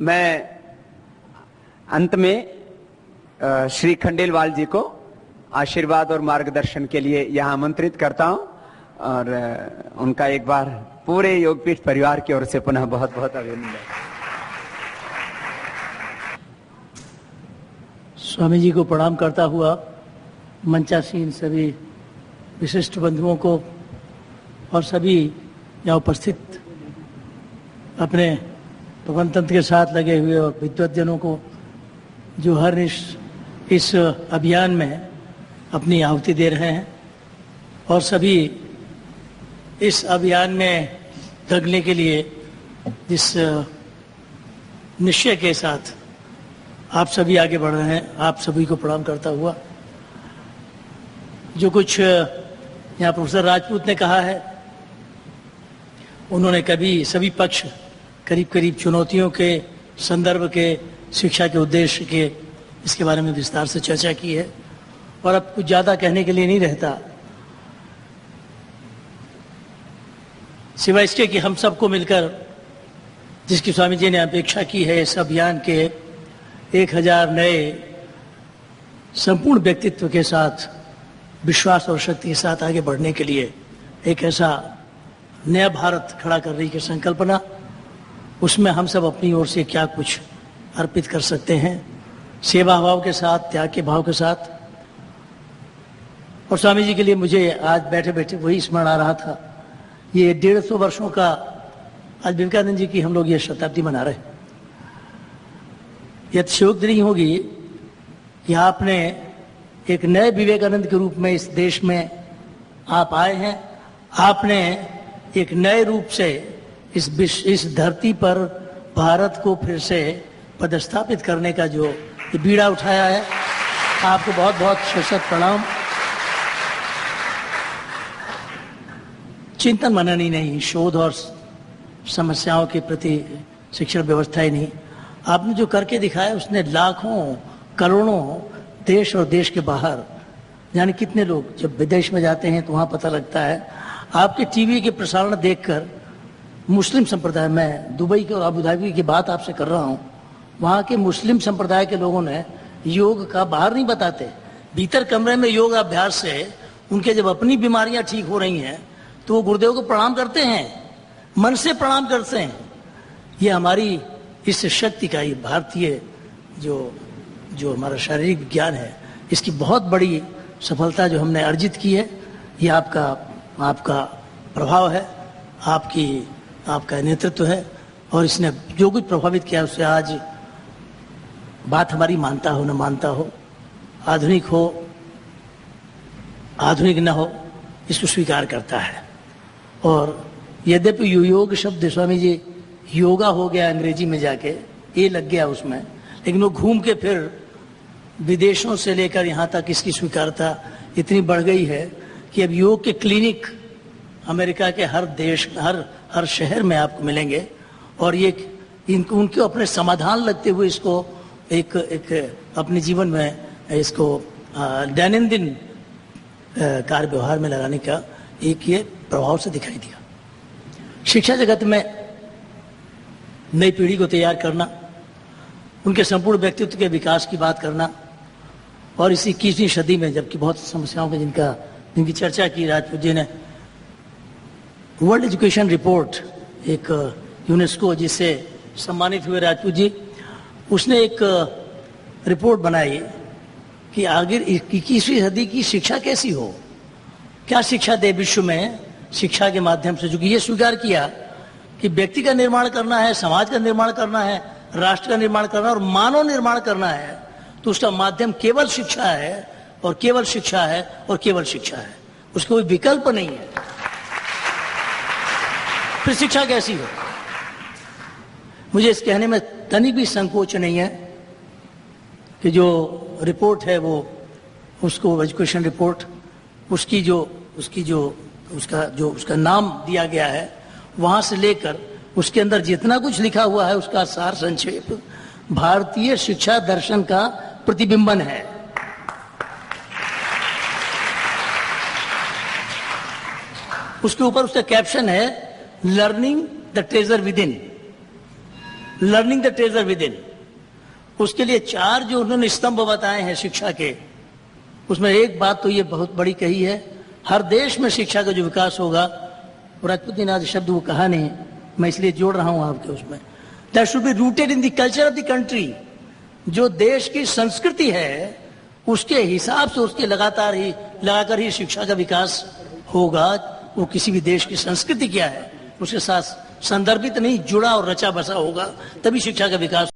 मैं अंत में श्री खंडेलवाल जी को आशीर्वाद और मार्गदर्शन के लिए यहां आमंत्रित करता हूं और उनका एक बार पूरे योगपीठ परिवार की ओर से पुनः बहुत बहुत अभिनंदन। स्वामी जी को प्रणाम करता हुआ मंचासीन सभी विशिष्ट बंधुओं को और सभी यहाँ उपस्थित अपने प्रबंध तंत्र के साथ लगे हुए और विद्वज्जनों को जो हर इस अभियान में अपनी आहुति दे रहे हैं और सभी इस अभियान में लगने के लिए जिस निश्चय के साथ आप सभी आगे बढ़ रहे हैं, आप सभी को प्रणाम करता हुआ जो कुछ यहाँ प्रोफेसर राजपूत ने कहा है, उन्होंने कभी सभी पक्ष करीब करीब चुनौतियों के संदर्भ के, शिक्षा के उद्देश्य के, इसके बारे में विस्तार से चर्चा की है और अब कुछ ज़्यादा कहने के लिए नहीं रहता, सिवाय इसके कि हम सबको मिलकर जिसकी स्वामी जी ने अपेक्षा की है इस अभियान के 1000 नए संपूर्ण व्यक्तित्व के साथ विश्वास और शक्ति के साथ आगे बढ़ने के लिए एक ऐसा नया भारत खड़ा करने की संकल्पना, उसमें हम सब अपनी ओर से क्या कुछ अर्पित कर सकते हैं, सेवा भाव के साथ, त्याग के भाव के साथ। और स्वामी जी के लिए मुझे आज बैठे बैठे वही स्मरण आ रहा था, ये 150 वर्षों का आज विवेकानंद जी की हम लोग ये शताब्दी मना रहे हैं। यह अतिशयोक्ति नहीं होगी कि आपने एक नए विवेकानंद के रूप में इस देश में आप आए हैं, आपने एक नए रूप से इस धरती पर भारत को फिर से पदस्थापित करने का जो ये बीड़ा उठाया है, आपको बहुत बहुत शत प्रणाम। चिंतन मनन ही नहीं, शोध और समस्याओं के प्रति शिक्षण व्यवस्था ही नहीं, आपने जो करके दिखाया उसने लाखों करोड़ों देश और देश के बाहर यानी कितने लोग जब विदेश में जाते हैं तो वहाँ पता लगता है, आपके टीवी के प्रसारण देखकर मुस्लिम संप्रदाय में दुबई के और अबू धाबी की बात आपसे कर रहा हूँ, वहाँ के मुस्लिम संप्रदाय के लोगों ने योग का बाहर नहीं बताते, भीतर कमरे में योग अभ्यास से उनके जब अपनी बीमारियां ठीक हो रही हैं तो वो गुरुदेव को प्रणाम करते हैं, मन से प्रणाम करते हैं। ये हमारी इस शक्ति का, ये भारतीय जो हमारा शारीरिक विज्ञान है, इसकी बहुत बड़ी सफलता जो हमने अर्जित की है, ये आपका प्रभाव है, आपका नेतृत्व है और इसने जो कुछ प्रभावित किया उससे आज बात हमारी मानता हो न मानता हो, आधुनिक हो आधुनिक न हो, इसको स्वीकार करता है। और यद्यपि योग शब्द स्वामी जी योगा हो गया अंग्रेजी में जाके, ये लग गया उसमें, लेकिन वो घूम के फिर विदेशों से लेकर यहाँ तक इसकी स्वीकारता इतनी बढ़ गई है कि अब योग के क्लिनिक अमेरिका के हर देश हर शहर में आपको मिलेंगे और ये उनके अपने समाधान लगते हुए इसको एक अपने जीवन में इसको दैनंदिन कार्य व्यवहार में लगाने का एक ये प्रभाव से दिखाई दिया। शिक्षा जगत में नई पीढ़ी को तैयार करना, उनके संपूर्ण व्यक्तित्व के विकास की बात करना और इस 21वीं सदी में जबकि बहुत समस्याओं में जिनकी चर्चा की राजपूत जी ने, वर्ल्ड एजुकेशन रिपोर्ट एक यूनेस्को जिससे सम्मानित हुए राजपूत जी, उसने एक रिपोर्ट बनाई कि आगे 21वीं सदी की शिक्षा कैसी हो, क्या शिक्षा दे विश्व में शिक्षा के माध्यम से, जो कि ये स्वीकार किया कि व्यक्ति का निर्माण करना है, समाज का निर्माण करना है, राष्ट्र का निर्माण करना है और मानव निर्माण करना है, तो उसका माध्यम केवल शिक्षा है और केवल शिक्षा है और केवल शिक्षा है, उसका कोई विकल्प नहीं है। फिर शिक्षा कैसी हो? मुझे इस कहने में तनिक भी संकोच नहीं है कि जो रिपोर्ट है वो उसको एजुकेशन रिपोर्ट उसका नाम दिया गया है, वहां से लेकर उसके अंदर जितना कुछ लिखा हुआ है उसका सार संक्षेप भारतीय शिक्षा दर्शन का प्रतिबिंबन है। उसके ऊपर उसका कैप्शन है learning the treasure with in, learning the treasure with in. उसके लिए 4 जो उन्होंने स्तंभ बताए हैं शिक्षा के, उसमें एक बात तो ये बहुत बड़ी कही है, हर देश में शिक्षा का जो विकास होगा, राष्ट्रपति ने आज शब्द वो कहा नहीं, मैं इसलिए जोड़ रहा हूं आपके उसमें, that should be rooted in the culture of the country. जो देश की संस्कृति है उसके हिसाब से उसके लगाकर ही शिक्षा का विकास होगा। वो किसी भी देश की संस्कृति क्या है उसके साथ संदर्भित नहीं, जुड़ा और रचा बसा होगा, तभी शिक्षा का विकास